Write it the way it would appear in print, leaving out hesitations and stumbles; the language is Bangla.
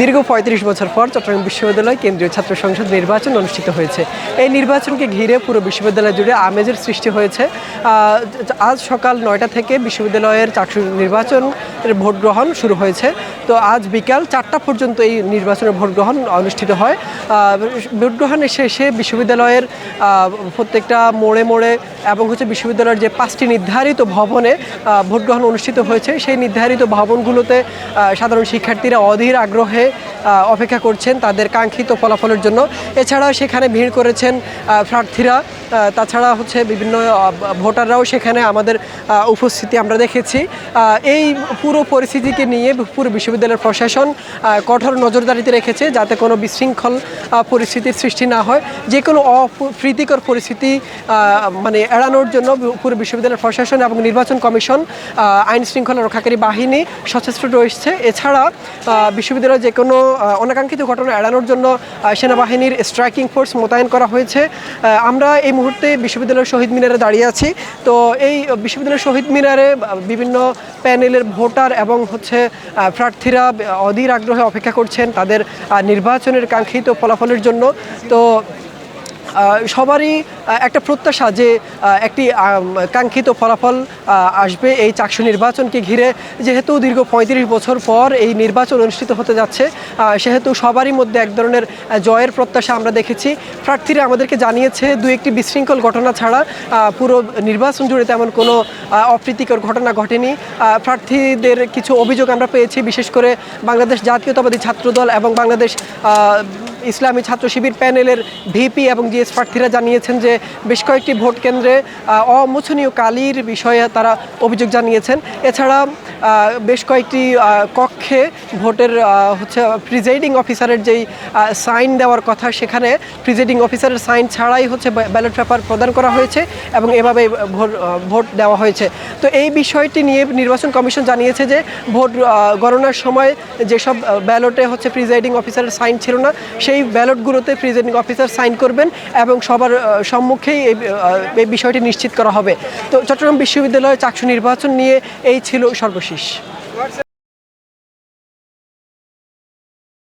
দীর্ঘ ৩৫ বছর পর চট্টগ্রাম বিশ্ববিদ্যালয় কেন্দ্রীয় ছাত্র সংসদ নির্বাচন অনুষ্ঠিত হয়েছে। এই নির্বাচনকে ঘিরে পুরো বিশ্ববিদ্যালয় জুড়ে আমেজের সৃষ্টি হয়েছে। আজ সকাল ৯টা থেকে বিশ্ববিদ্যালয়ের চাকসু নির্বাচনের ভোট গ্রহণ শুরু হয়েছে। তো আজ বিকাল ৪টা পর্যন্ত এই নির্বাচনের ভোট গ্রহণ অনুষ্ঠিত হয়। ভোট গ্রহণের শেষে বিশ্ববিদ্যালয়ের প্রত্যেকটা মোড়ে মোড়ে এবং বিশ্ববিদ্যালয়ের যে 5টি নির্ধারিত ভবনে ভোট গ্রহণ অনুষ্ঠিত হয়েছে, সেই নির্ধারিত ভবনগুলোতে সাধারণ শিক্ষার্থীরা অধীর আগ্রহে অপেক্ষা করছেন তাদের কাঙ্ক্ষিত ফলাফলের জন্য। এছাড়াও সেখানে ভিড় করেছেন প্রার্থীরা, তাছাড়া বিভিন্ন ভোটাররাও সেখানে আমাদের উপস্থিতি আমরা দেখেছি। এই পুরো পরিস্থিতিকে নিয়ে পুরো বিশ্ববিদ্যালয়ের প্রশাসন কঠোর নজরদারিতে রেখেছে যাতে কোনো বিশৃঙ্খল পরিস্থিতির সৃষ্টি না হয়। যে কোনো অপ্রীতিকর পরিস্থিতি এড়ানোর জন্য পুরো বিশ্ববিদ্যালয়ের প্রশাসন এবং নির্বাচন কমিশন, আইন শৃঙ্খলা রক্ষাকারী বাহিনী সচেষ্ট রয়েছে। এছাড়া বিশ্ববিদ্যালয়ে যে কোনো অনাকাঙ্ক্ষিত ঘটনা এড়ানোর জন্য সেনাবাহিনীর স্ট্রাইকিং ফোর্স মোতায়েন করা হয়েছে। আমরা এই মুহূর্তে বিশ্ববিদ্যালয়ের শহীদ মিনারে দাঁড়িয়ে আছি। তো এই বিশ্ববিদ্যালয়ের শহীদ মিনারে বিভিন্ন প্যানেলের ভোটার এবং প্রার্থীরা অধীর আগ্রহে অপেক্ষা করছেন তাদের নির্বাচনের কাঙ্ক্ষিত ফলাফলের জন্য। তো সবারই একটা প্রত্যাশা যে একটি কাঙ্ক্ষিত ফলাফল আসবে এই চাকসু নির্বাচনকে ঘিরে। যেহেতু দীর্ঘ ৩৫ বছর পর এই নির্বাচন অনুষ্ঠিত হতে যাচ্ছে, সেহেতু সবারই মধ্যে এক ধরনের জয়ের প্রত্যাশা আমরা দেখেছি। প্রার্থীরা আমাদেরকে জানিয়েছে দু একটি বিশৃঙ্খল ঘটনা ছাড়া পুরো নির্বাচন জুড়ে তেমন কোনো অপ্রীতিকর ঘটনা ঘটেনি। প্রার্থীদের কিছু অভিযোগ আমরা পেয়েছি, বিশেষ করে বাংলাদেশ জাতীয়তাবাদী ছাত্রদল এবং বাংলাদেশ ইসলামী ছাত্র শিবির প্যানেলের ভিপি এবং জিএস প্রার্থীরা জানিয়েছেন যে বেশ কয়েকটি ভোট কেন্দ্রে অমোচনীয় কালির বিষয়ে তারা অভিযোগ জানিয়েছেন। এছাড়া বেশ কয়েকটি কক্ষে ভোটের প্রিজাইডিং অফিসারের যেই সাইন দেওয়ার কথা, সেখানে প্রিজাইডিং অফিসারের সাইন ছাড়াই ব্যালট পেপার প্রদান করা হয়েছে এবং এভাবে ভোট দেওয়া হয়েছে। তো এই বিষয়টি নিয়ে নির্বাচন কমিশন জানিয়েছে যে ভোট গণনার সময় যেসব ব্যালটে প্রিজাইডিং অফিসারের সাইন ছিল না, সেই ব্যালটগুলোতে প্রিজাইডিং অফিসার সাইন করবেন এবং সবার সম্মুখেই এই বিষয়টি নিশ্চিত করা হবে। তো চট্টগ্রাম বিশ্ববিদ্যালয়ে চাকসু নির্বাচন নিয়ে এই ছিল সর্বশেষ।